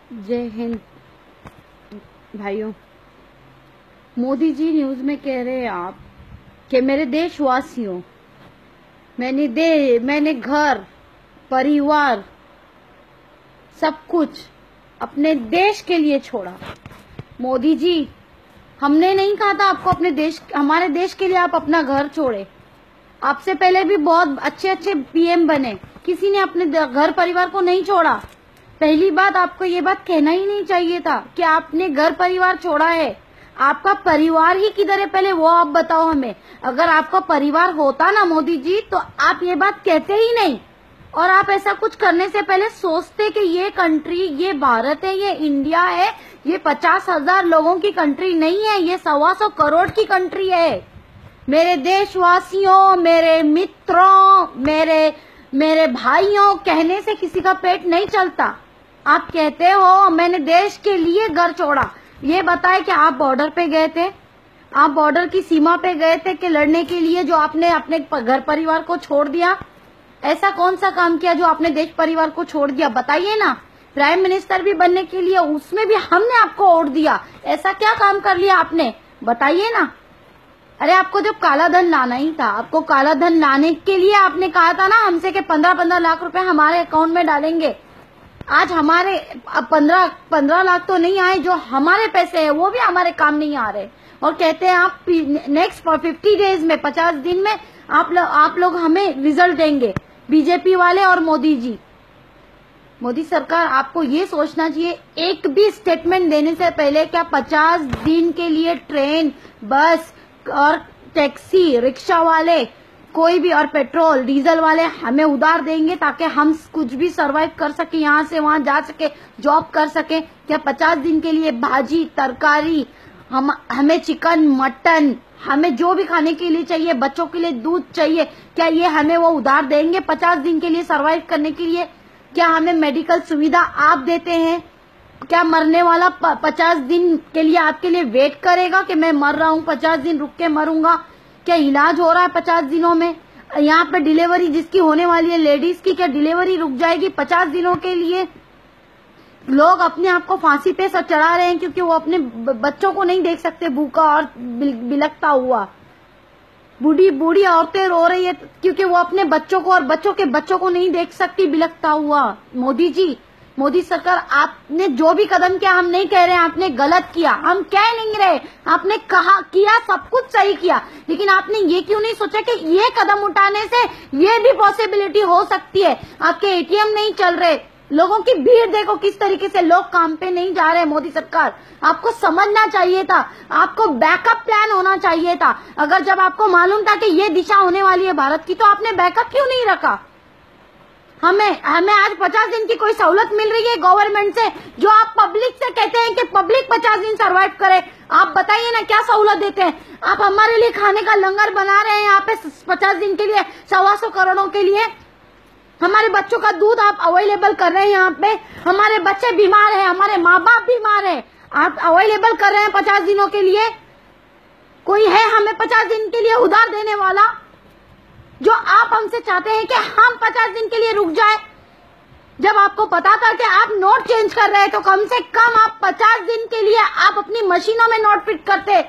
जय हिंद भाइयों। मोदी जी न्यूज में कह रहे हैं आप कि मेरे देशवासियों, मैंने घर परिवार सब कुछ अपने देश के लिए छोड़ा। मोदी जी, हमने नहीं कहा था आपको हमारे देश के लिए आप अपना घर छोड़े। आपसे पहले भी बहुत अच्छे अच्छे पीएम बने, किसी ने अपने घर परिवार को नहीं छोड़ा। पहली बात, आपको ये बात कहना ही नहीं चाहिए था कि आपने घर परिवार छोड़ा है। आपका परिवार ही किधर है पहले वो आप बताओ हमें। अगर आपका परिवार होता ना मोदी जी, तो आप ये बात कहते ही नहीं, और आप ऐसा कुछ करने से पहले सोचते कि ये कंट्री, ये भारत है, ये इंडिया है, ये 50,000 लोगों की कंट्री नहीं है, ये 125 करोड़ की कंट्री है। मेरे देशवासियों, मेरे मित्रों, मेरे भाइयों, कहने से किसी का पेट नहीं चलता। आप कहते हो मैंने देश के लिए घर छोड़ा। ये बताए कि आप बॉर्डर पे गए थे, आप बॉर्डर की सीमा पे गए थे कि लड़ने के लिए, जो आपने अपने घर परिवार को छोड़ दिया। ऐसा कौन सा काम किया जो आपने देश परिवार को छोड़ दिया, बताइए ना। प्राइम मिनिस्टर भी बनने के लिए उसमें भी हमने आपको वोट दिया, ऐसा क्या काम कर लिया आपने, बताइए ना। अरे आपको जब काला धन लाना ही था, आपको काला धन लाने के लिए आपने कहा था ना हमसे कि 15-15 लाख रुपए हमारे अकाउंट में डालेंगे। आज हमारे 15 लाख तो नहीं आए, जो हमारे पैसे हैं वो भी हमारे काम नहीं आ रहे, और कहते हैं आप नेक्स्ट 50 डेज में, 50 दिन में आप लोग हमें रिजल्ट देंगे, बीजेपी वाले और मोदी जी। मोदी सरकार, आपको ये सोचना चाहिए एक भी स्टेटमेंट देने से पहले क्या 50 दिन के लिए ट्रेन, बस और टैक्सी, रिक्शा वाले, कोई भी, और पेट्रोल डीजल वाले हमें उधार देंगे ताकि हम कुछ भी सरवाइव कर सके, यहाँ से वहां जा सके, जॉब कर सके। क्या 50 दिन के लिए भाजी तरकारी, हमें चिकन मटन, हमें जो भी खाने के लिए चाहिए, बच्चों के लिए दूध चाहिए, क्या ये हमें वो उधार देंगे 50 दिन के लिए सरवाइव करने के लिए? क्या हमें मेडिकल सुविधा आप देते हैं? क्या मरने वाला 50 दिन के लिए आपके लिए वेट करेगा कि मैं मर रहा हूँ, 50 दिन रुक के मरूंगा? क्या इलाज हो रहा है 50 दिनों में? यहाँ पे डिलीवरी जिसकी होने वाली है लेडीज की, क्या डिलीवरी रुक जाएगी 50 दिनों के लिए? लोग अपने आप को फांसी पे चढ़ा रहे हैं क्योंकि वो अपने बच्चों को नहीं देख सकते भूखा और बिलखता हुआ। बूढ़ी औरतें रो रही है क्योंकि वो अपने बच्चों को और बच्चों के बच्चों को नहीं देख सकती बिलखता हुआ। मोदी जी, मोदी सरकार, आपने जो भी कदम किया, हम नहीं कह रहे हैं आपने गलत किया, हम कह नहीं रहे, आपने कहा किया, सब कुछ सही किया, लेकिन आपने ये क्यों नहीं सोचा कि ये कदम उठाने से ये भी पॉसिबिलिटी हो सकती है। आपके एटीएम नहीं चल रहे, लोगों की भीड़ देखो किस तरीके से, लोग काम पे नहीं जा रहे। मोदी सरकार, आपको समझना चाहिए था, आपको बैकअप प्लान होना चाहिए था। अगर जब आपको मालूम था कि ये दिशा होने वाली है भारत की, तो आपने बैकअप क्यों नहीं रखा? हमें आज 50 दिन की कोई सहूलत मिल रही है गवर्नमेंट से, जो आप पब्लिक से कहते हैं कि पब्लिक 50 दिन सरवाइव करे। आप बताइए ना क्या सहूलत देते हैं? आप हमारे लिए खाने का लंगर बना रहे हैं यहाँ पे 50 दिन के लिए, 125 करोड़ों के लिए। हमारे बच्चों का दूध आप अवेलेबल कर रहे हैं यहाँ पे, हमारे बच्चे बीमार हैं, हमारे माँ बाप बीमार हैं, आप अवेलेबल कर रहे हैं 50 दिनों के लिए। कोई है हमें 50 दिन के लिए उधार देने वाला? जो आप हमसे चाहते हैं कि हम 50 दिन के लिए रुक जाए, जब आपको पता था कि आप नोट चेंज कर रहे हैं, तो कम से कम आप 50 दिन के लिए आप अपनी मशीनों में नोट फिट करते।